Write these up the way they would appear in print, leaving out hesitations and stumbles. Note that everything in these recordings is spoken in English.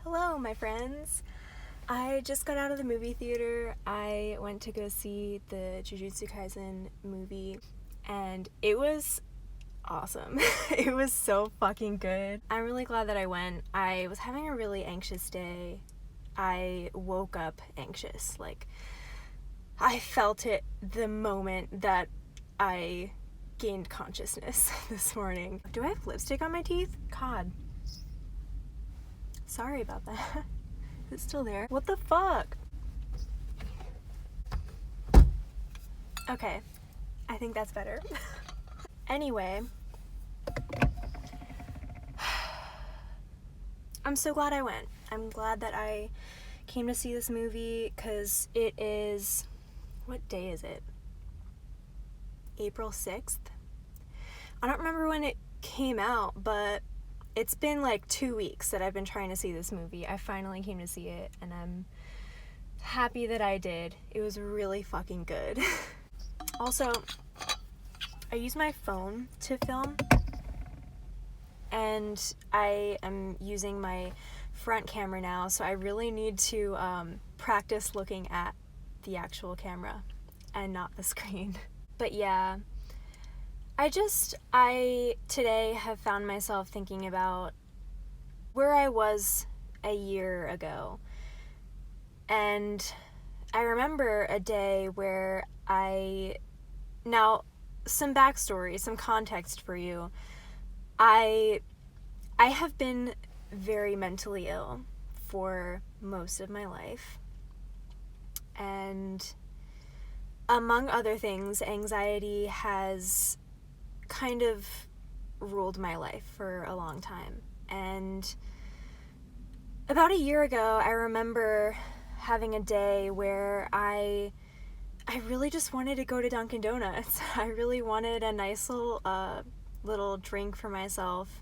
Hello, my friends. I just got out of the movie theater. I went to go see the Jujutsu Kaisen movie, and it was awesome. It was so fucking good. I'm really glad that I went. I was having a really anxious day. I woke up anxious. I felt it the moment that I gained consciousness this morning. Do I have lipstick on my teeth? God. Sorry about that. Is it still there? What the fuck? Okay, I think that's better. Anyway, I'm so glad I went. I'm glad that I came to see this movie because it is... What day is it? April 6th? I don't remember when it came out, but it's been like 2 weeks that I've been trying to see this movie. I finally came to see it, and I'm happy that I did. It was really fucking good. Also, I use my phone to film, and I am using my front camera now, so I really need to practice looking at the actual camera and not the screen. But yeah, I today have found myself thinking about where I was a year ago. And I remember a day where now, some backstory, some context for you. I have been very mentally ill for most of my life. And among other things, anxiety has kind of ruled my life for a long time. And about a year ago, I remember having a day where I really just wanted to go to Dunkin' Donuts. I really wanted a nice little drink for myself.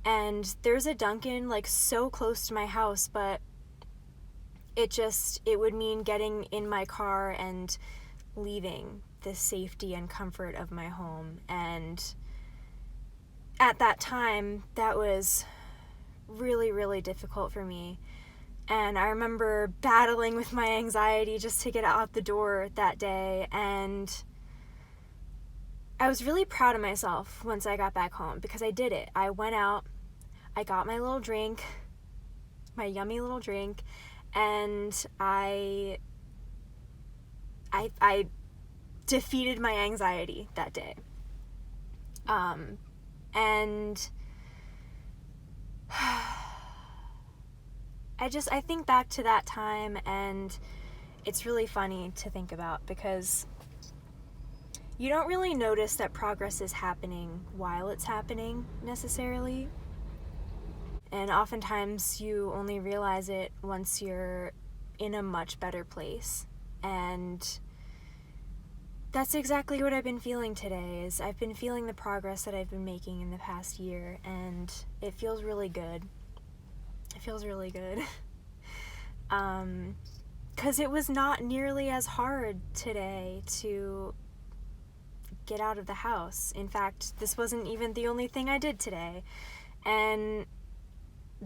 And there's a Dunkin' like so close to my house, but it would mean getting in my car and leaving the safety and comfort of my home. And at that time, that was really, really difficult for me. And I remember battling with my anxiety just to get out the door that day. And I was really proud of myself once I got back home because I did it. I went out, I got my little drink, my yummy little drink, and I defeated my anxiety that day. And I think back to that time, and it's really funny to think about because you don't really notice that progress is happening while it's happening necessarily. And oftentimes you only realize it once you're in a much better place. And that's exactly what I've been feeling today. Is I've been feeling the progress that I've been making in the past year, and it feels really good. It feels really good. 'Cause it was not nearly as hard today to get out of the house. In fact, this wasn't even the only thing I did today. And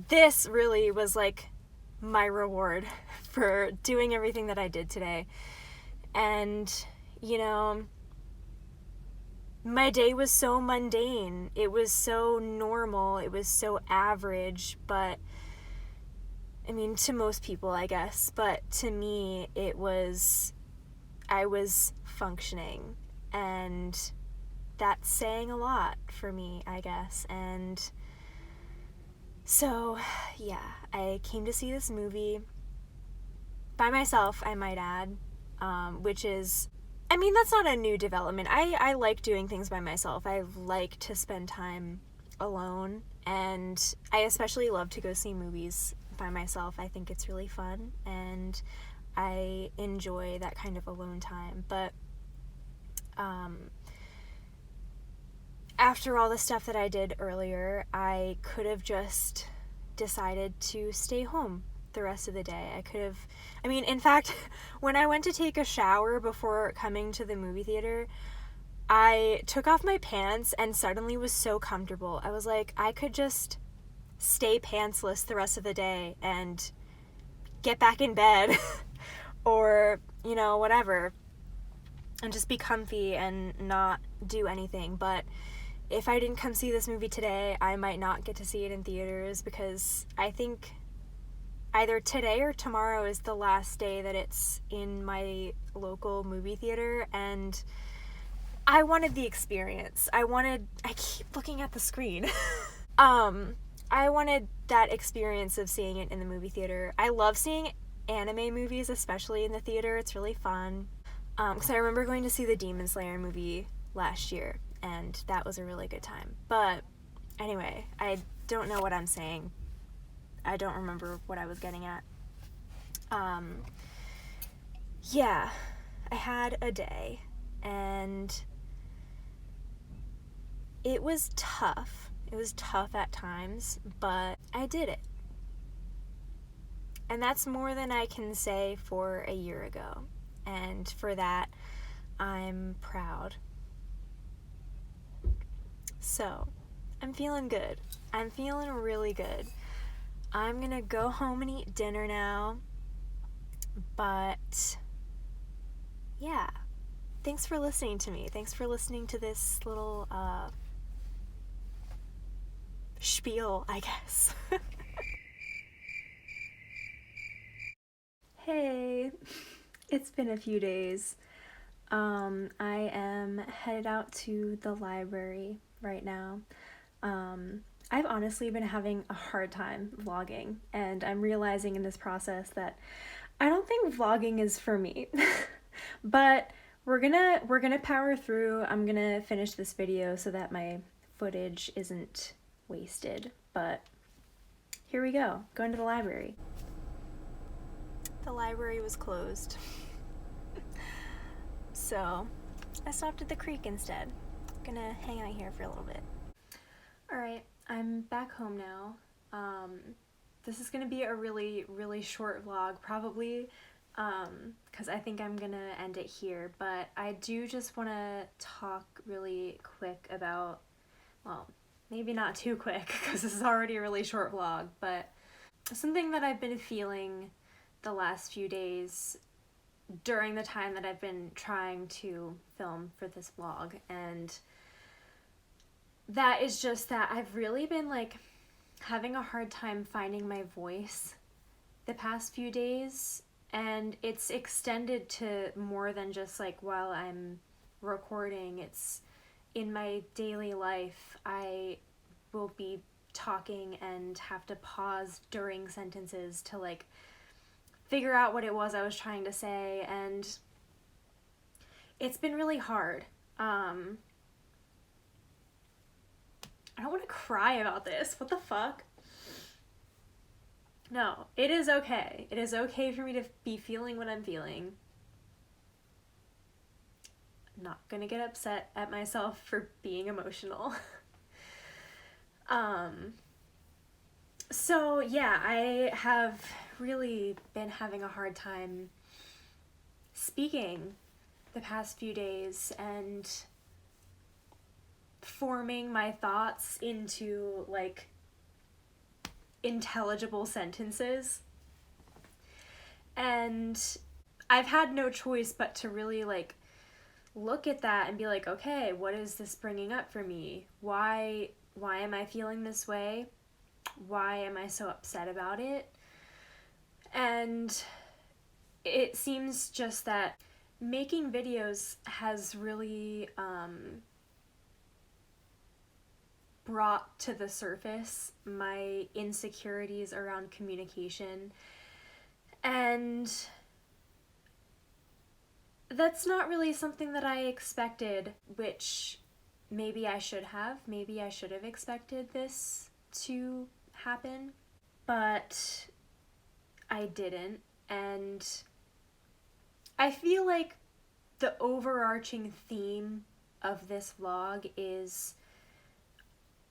this really was like my reward for doing everything that I did today. And, you know, my day was so mundane. It was so normal. It was so average. But, I mean, to most people, I guess. But to me, I was functioning. And that's saying a lot for me, I guess. And so, yeah, I came to see this movie by myself, I might add, which is, I mean, that's not a new development. I like doing things by myself. I like to spend time alone, and I especially love to go see movies by myself. I think it's really fun, and I enjoy that kind of alone time. But after all the stuff that I did earlier, I could have just decided to stay home the rest of the day. In fact, when I went to take a shower before coming to the movie theater, I took off my pants and suddenly was so comfortable. I was like, I could just stay pantsless the rest of the day and get back in bed or, whatever, and just be comfy and not do anything. But if I didn't come see this movie today, I might not get to see it in theaters, because I think either today or tomorrow is the last day that it's in my local movie theater, and I wanted the experience. I keep looking at the screen. I wanted that experience of seeing it in the movie theater. I love seeing anime movies, especially in the theater. It's really fun. Because I remember going to see the Demon Slayer movie last year, and that was a really good time. But anyway, I don't know what I'm saying. I don't remember what I was getting at. Yeah, I had a day, and it was tough. It was tough at times, but I did it. And that's more than I can say for a year ago. And for that, I'm proud. So, I'm feeling good. I'm feeling really good. I'm gonna go home and eat dinner now. But, yeah. Thanks for listening to me. Thanks for listening to this little, spiel, I guess. Hey, it's been a few days. I am headed out to the library right now. I've honestly been having a hard time vlogging, and I'm realizing in this process that I don't think vlogging is for me. But we're gonna power through. I'm gonna finish this video so that my footage isn't wasted. But here we go. Going to the library. The library was closed. So I stopped at the creek instead. Gonna hang out here for a little bit. Alright, I'm back home now. This is gonna be a really, really short vlog, probably, because I think I'm gonna end it here, but I do just want to talk really quick about, well, maybe not too quick, because this is already a really short vlog, but something that I've been feeling the last few days during the time that I've been trying to film for this vlog, and that is just that I've really been having a hard time finding my voice the past few days, and it's extended to more than just while I'm recording. It's in my daily life. I will be talking and have to pause during sentences to figure out what it was I was trying to say, and it's been really hard. I don't want to cry about this. What the fuck? No, it is okay. It is okay for me to be feeling what I'm feeling. I'm not gonna get upset at myself for being emotional. So yeah, I have really been having a hard time speaking the past few days and forming my thoughts into intelligible sentences. And I've had no choice but to really look at that and be okay, what is this bringing up for me? Why am I feeling this way? Why am I so upset about it? And it seems just that making videos has really brought to the surface my insecurities around communication, and that's not really something that I expected, which maybe I should have. Maybe I should have expected this to happen, but I didn't. And I feel like the overarching theme of this vlog is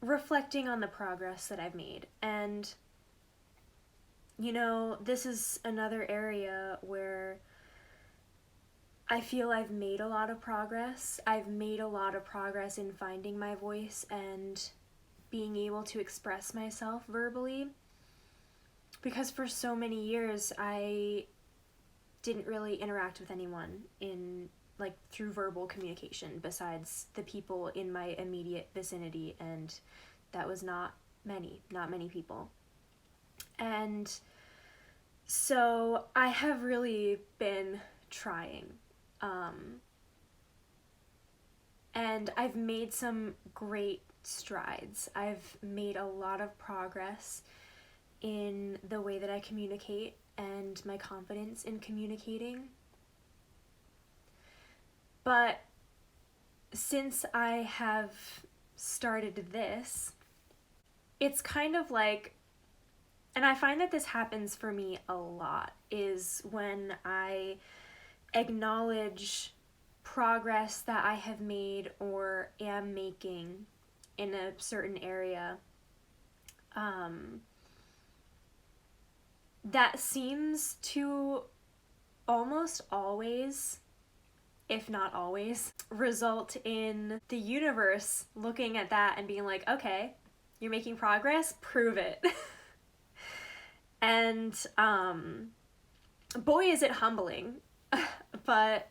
reflecting on the progress that I've made. And this is another area where I feel I've made a lot of progress. I've made a lot of progress in finding my voice and being able to express myself verbally, because for so many years I didn't really interact with anyone in like through verbal communication besides the people in my immediate vicinity, and that was not many people. And so I have really been trying, and I've made some great strides. I've made a lot of progress in the way that I communicate and my confidence in communicating. But since I have started this, it's kind of like, and I find that this happens for me a lot, is when I acknowledge progress that I have made or am making in a certain area, that seems to almost always, if not always, result in the universe looking at that and being like, okay, you're making progress, prove it. And boy, is it humbling. But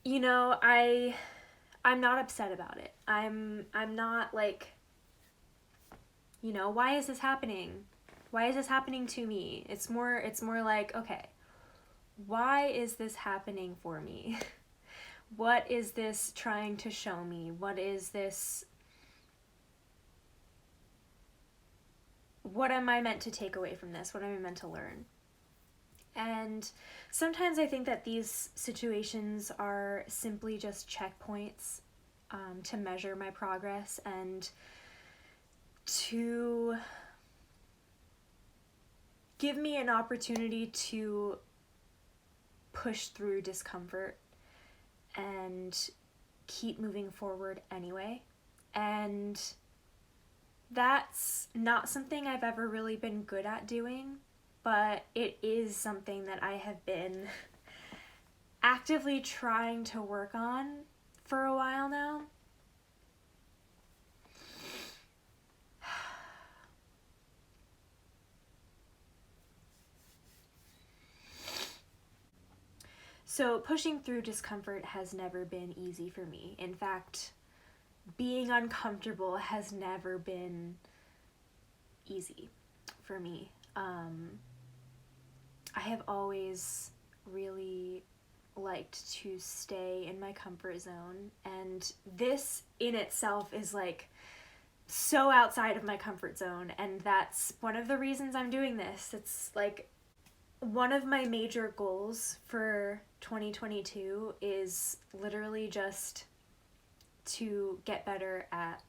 you know, I'm not upset about it. I'm not like, you know, why is this happening? Why is this happening to me? It's more like, okay, why is this happening for me? What is this trying to show me? What is this? What am I meant to take away from this? What am I meant to learn? And sometimes I think that these situations are simply just checkpoints to measure my progress and to give me an opportunity to push through discomfort and keep moving forward anyway. And that's not something I've ever really been good at doing, but it is something that I have been actively trying to work on for a while now. So pushing through discomfort has never been easy for me. In fact, being uncomfortable has never been easy for me. I have always really liked to stay in my comfort zone, and this in itself is like so outside of my comfort zone, and that's one of the reasons I'm doing this. It's like one of my major goals for 2022 is literally just to get better at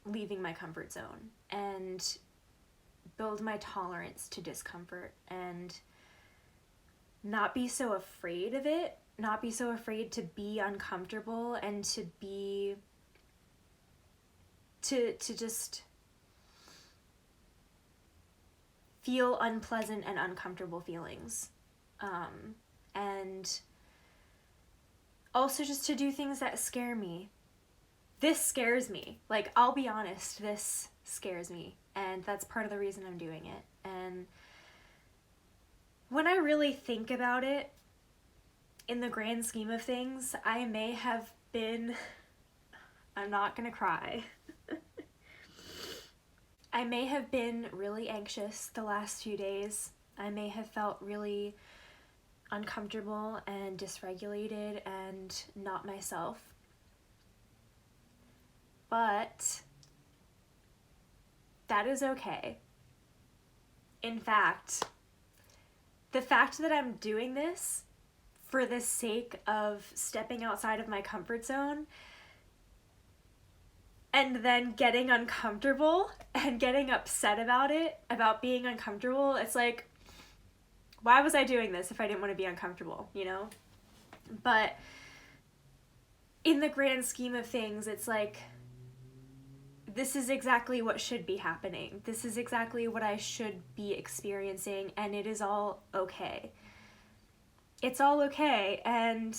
leaving my comfort zone and build my tolerance to discomfort and not be so afraid of it, not be so afraid to be uncomfortable and to just feel unpleasant and uncomfortable feelings. And also just to do things that scare me. This scares me. Like, I'll be honest, this scares me. And that's part of the reason I'm doing it. And when I really think about it, in the grand scheme of things, I may have been, I'm not gonna cry. I may have been really anxious the last few days. I may have felt really uncomfortable and dysregulated and not myself. But that is okay. In fact, the fact that I'm doing this for the sake of stepping outside of my comfort zone and then getting uncomfortable and getting upset about it, about being uncomfortable, it's like, why was I doing this if I didn't want to be uncomfortable, you know? But in the grand scheme of things, it's like, this is exactly what should be happening. This is exactly what I should be experiencing, and it is all okay. It's all okay, and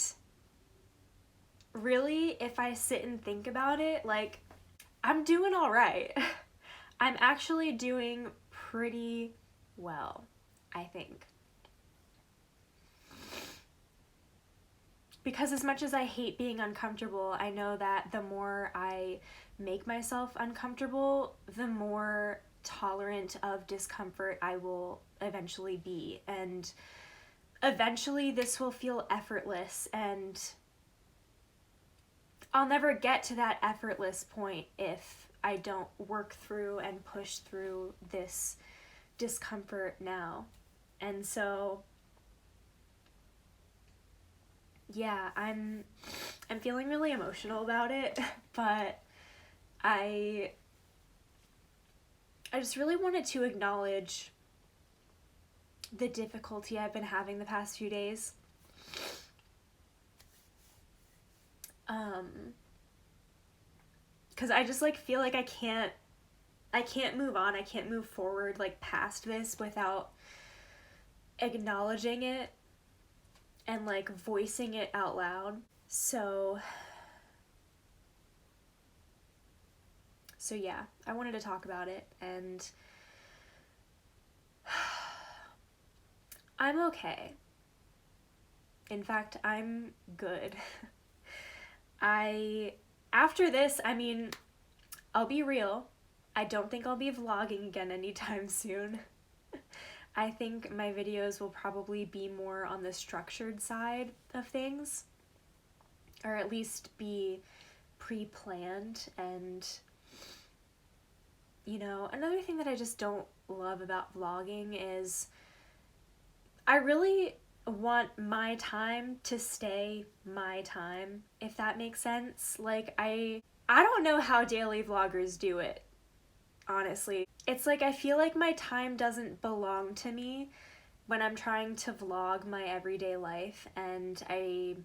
really, if I sit and think about it, like, I'm doing all right. I'm actually doing pretty well, I think. Because as much as I hate being uncomfortable, I know that the more I make myself uncomfortable, the more tolerant of discomfort I will eventually be. And eventually this will feel effortless, and I'll never get to that effortless point if I don't work through and push through this discomfort now. And so yeah, I'm feeling really emotional about it, but I just really wanted to acknowledge the difficulty I've been having the past few days. Cause I just like feel like I can't move on. I can't move forward like past this without acknowledging it and like voicing it out loud. So yeah, I wanted to talk about it, and I'm okay. In fact, I'm good. After this, I mean, I'll be real. I don't think I'll be vlogging again anytime soon. I think my videos will probably be more on the structured side of things, or at least be pre-planned. And you know, another thing that I just don't love about vlogging is I really want my time to stay my time, if that makes sense. Like, I don't know how daily vloggers do it, honestly. It's like I feel like my time doesn't belong to me when I'm trying to vlog my everyday life, and I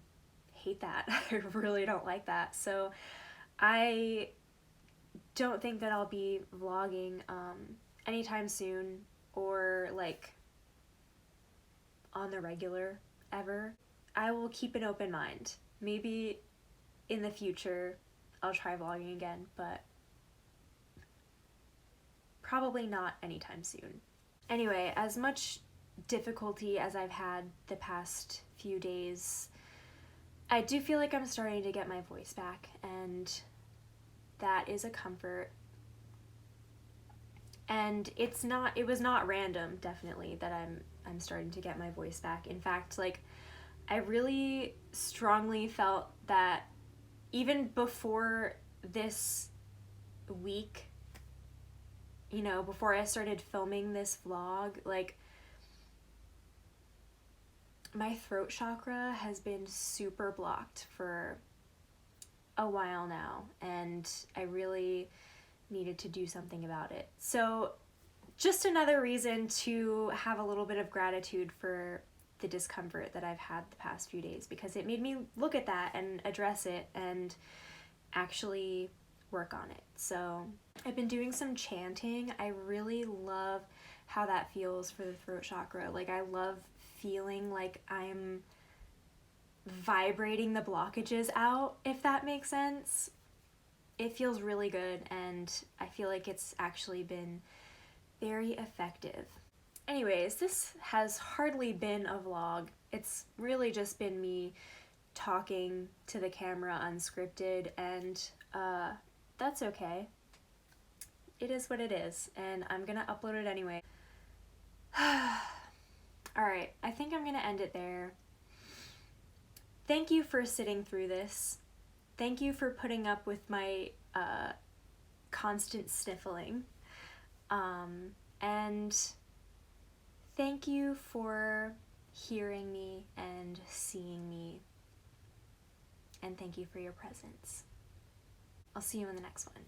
hate that. I really don't like that. So I don't think that I'll be vlogging anytime soon, or like on the regular ever. I will keep an open mind. Maybe in the future I'll try vlogging again, but probably not anytime soon. Anyway, as much difficulty as I've had the past few days, I do feel like I'm starting to get my voice back, and that is a comfort. And it was not random, definitely, that I'm starting to get my voice back. In fact, like, I really strongly felt that even before this week, you know, before I started filming this vlog, like, my throat chakra has been super blocked for a while now, and I really needed to do something about it. So just another reason to have a little bit of gratitude for the discomfort that I've had the past few days, because it made me look at that and address it and actually work on it. So I've been doing some chanting. I really love how that feels for the throat chakra. Like, I love feeling like I'm vibrating the blockages out, if that makes sense. It feels really good, and I feel like it's actually been very effective. Anyways, this has hardly been a vlog. It's really just been me talking to the camera unscripted, and that's okay. It is what it is, and I'm gonna upload it anyway. Alright, I think I'm gonna end it there. Thank you for sitting through this. Thank you for putting up with my constant sniffling. And thank you for hearing me and seeing me. And thank you for your presence. I'll see you in the next one.